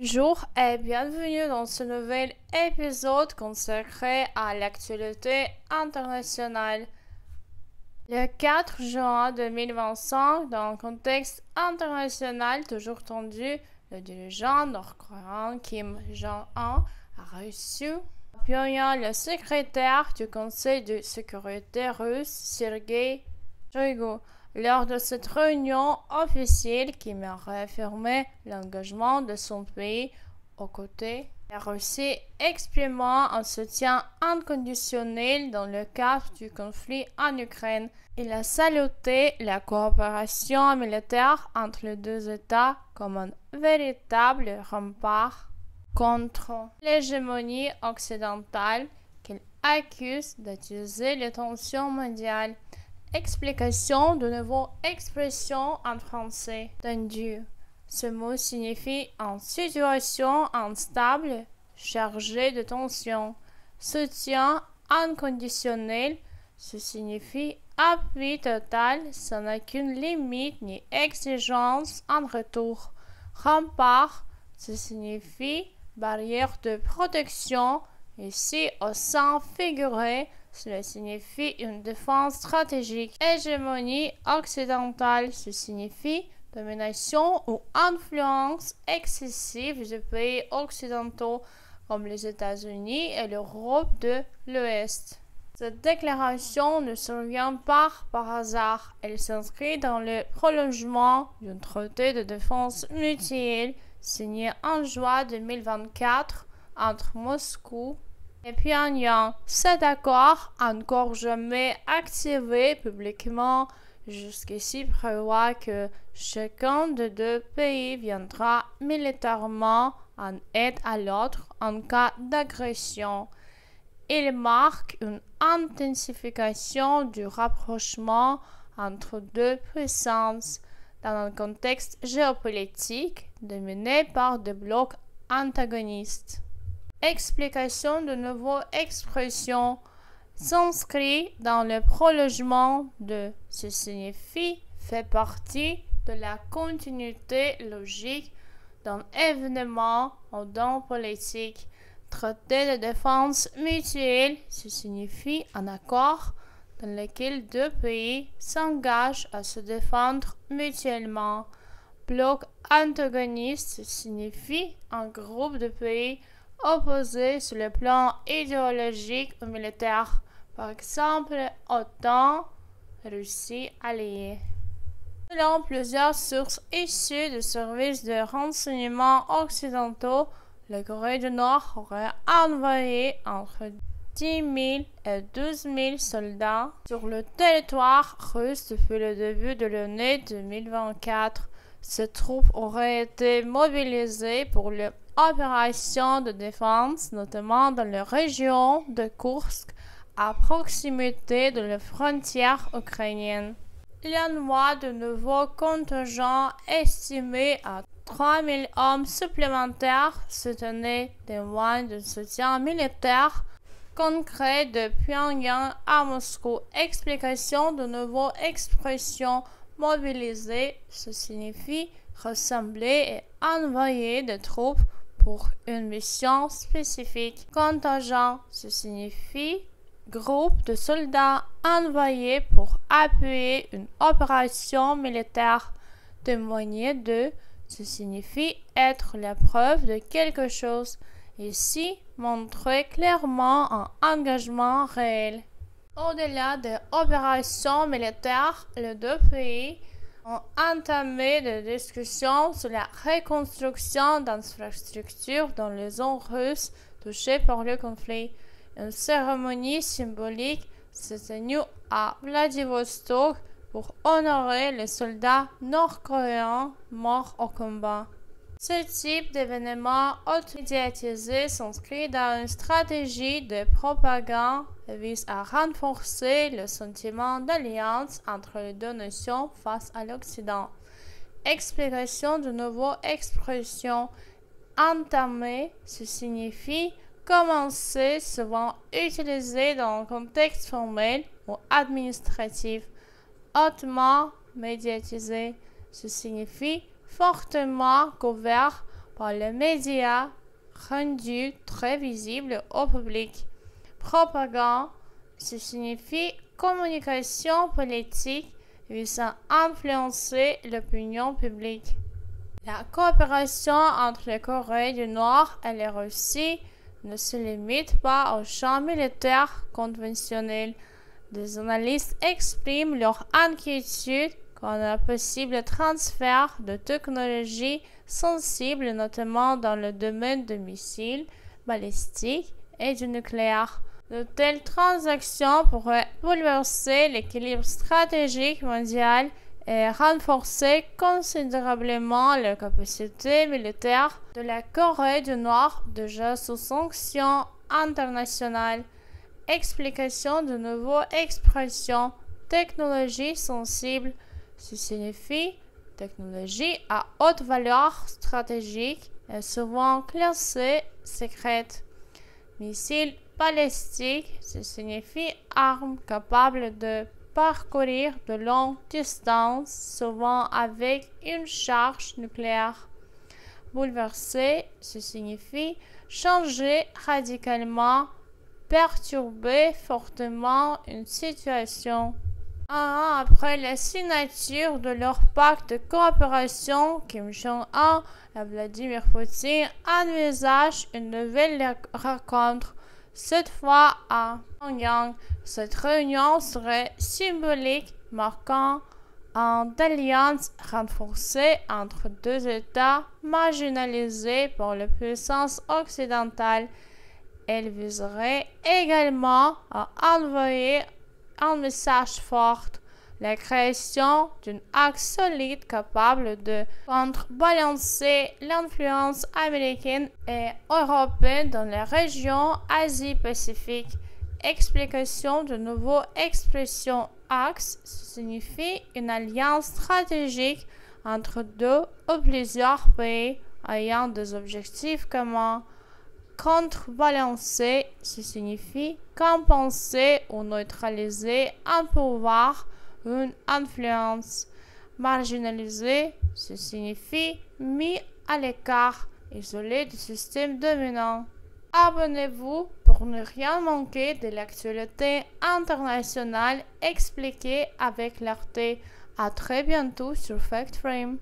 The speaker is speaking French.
Bonjour et bienvenue dans ce nouvel épisode consacré à l'actualité internationale. Le 4 juin 2025, dans un contexte international toujours tendu, le dirigeant nord-coréen Kim Jong-un a reçu à Pyongyang le secrétaire du Conseil de sécurité russe Sergei Shoigu. Lors de cette réunion officielle, Kim a réaffirmé l'engagement de son pays aux côtés de la Russie, exprimant un soutien inconditionnel dans le cadre du conflit en Ukraine. Il a salué la coopération militaire entre les deux États comme un véritable rempart contre l'hégémonie occidentale qu'il accuse d'attiser les tensions mondiales. Explication de nouveau expression en français tendu. Ce mot signifie une situation instable, chargée de tension. Soutien inconditionnel, ce signifie appui total sans aucune limite ni exigence en retour. Rempart, ce signifie barrière de protection, ici au sens figuré. Cela signifie une défense stratégique. Hégémonie occidentale, ce signifie domination ou influence excessive des pays occidentaux comme les États-Unis et l'Europe de l'Ouest. Cette déclaration ne survient pas par hasard. Elle s'inscrit dans le prolongement d'un traité de défense mutuelle signé en juin 2024 entre Moscou et Pyongyang. Cet accord, encore jamais activé publiquement jusqu'ici, prévoit que chacun des deux pays viendra militairement en aide à l'autre en cas d'agression. Il marque une intensification du rapprochement entre deux puissances dans un contexte géopolitique dominé par des blocs antagonistes. Explication de nouveau expression s'inscrit dans le prolongement de ce signifie fait partie de la continuité logique d'un événement ou d'un politique. Traité de défense mutuelle, ce signifie un accord dans lequel deux pays s'engagent à se défendre mutuellement. Bloc antagoniste signifie un groupe de pays opposés sur le plan idéologique ou militaire, par exemple OTAN, Russie alliée. Selon plusieurs sources issues des services de renseignement occidentaux, la Corée du Nord aurait envoyé entre 10 000 et 12 000 soldats sur le territoire russe depuis le début de l'année 2024. Ces troupes auraient été mobilisées pour l'opération de défense, notamment dans la région de Kursk, à proximité de la frontière ukrainienne. Il envoie de nouveaux contingents estimés à 3 000 hommes supplémentaires soutenus des moyens de soutien militaire concret de Pyongyang à Moscou. Explication de nouveau expression mobiliser, ce signifie rassembler et envoyer des troupes pour une mission spécifique. Contingent, ce signifie groupe de soldats envoyés pour appuyer une opération militaire. Témoigner de, ce signifie être la preuve de quelque chose. Ici, montrer clairement un engagement réel. Au-delà des opérations militaires, les deux pays ont entamé des discussions sur la reconstruction d'infrastructures dans les zones russes touchées par le conflit. Une cérémonie symbolique s'est tenue à Vladivostok pour honorer les soldats nord-coréens morts au combat. Ce type d'événement automédiatisé s'inscrit dans une stratégie de propagande et vise à renforcer le sentiment d'alliance entre les deux nations face à l'Occident. Explication de nouvelles expressions. Entamer, ce signifie commencer, souvent utilisé dans un contexte formel ou administratif. Hautement médiatisé, ce signifie fortement couvert par les médias, rendu très visible au public. Propagande, ce signifie communication politique visant à influencer l'opinion publique. La coopération entre la Corée du Nord et la Russie ne se limite pas au champ militaire conventionnel. Des analystes expriment leur inquiétude quant à un possible transfert de technologies sensibles, notamment dans le domaine des missiles balistiques et du nucléaire. De telles transactions pourraient bouleverser l'équilibre stratégique mondial et renforcer considérablement la capacité militaire de la Corée du Nord déjà sous sanctions internationales. Explication de nouvelles expressions. Technologie sensible, ce signifie technologie à haute valeur stratégique et souvent classée secrète. Missile balistique, ce signifie arme capable de parcourir de longues distances, souvent avec une charge nucléaire. Bouleverser, ce signifie changer radicalement, perturber fortement une situation. Un an après la signature de leur pacte de coopération, Kim Jong-un et Vladimir Poutine envisagent une nouvelle rencontre, cette fois à Pyongyang. Cette réunion serait symbolique, marquant une alliance renforcée entre deux États marginalisés par la puissance occidentale. Elle viserait également à envoyer un message fort, la création d'un axe solide capable de contrebalancer l'influence américaine et européenne dans la région Asie-Pacifique. Explication de nouveau expression axe signifie une alliance stratégique entre deux ou plusieurs pays ayant des objectifs communs. Contrebalancer, ce signifie compenser ou neutraliser un pouvoir ou une influence. Marginaliser, ce signifie mis à l'écart, isolé du système dominant. Abonnez-vous pour ne rien manquer de l'actualité internationale expliquée avec clarté. À très bientôt sur FactFrame.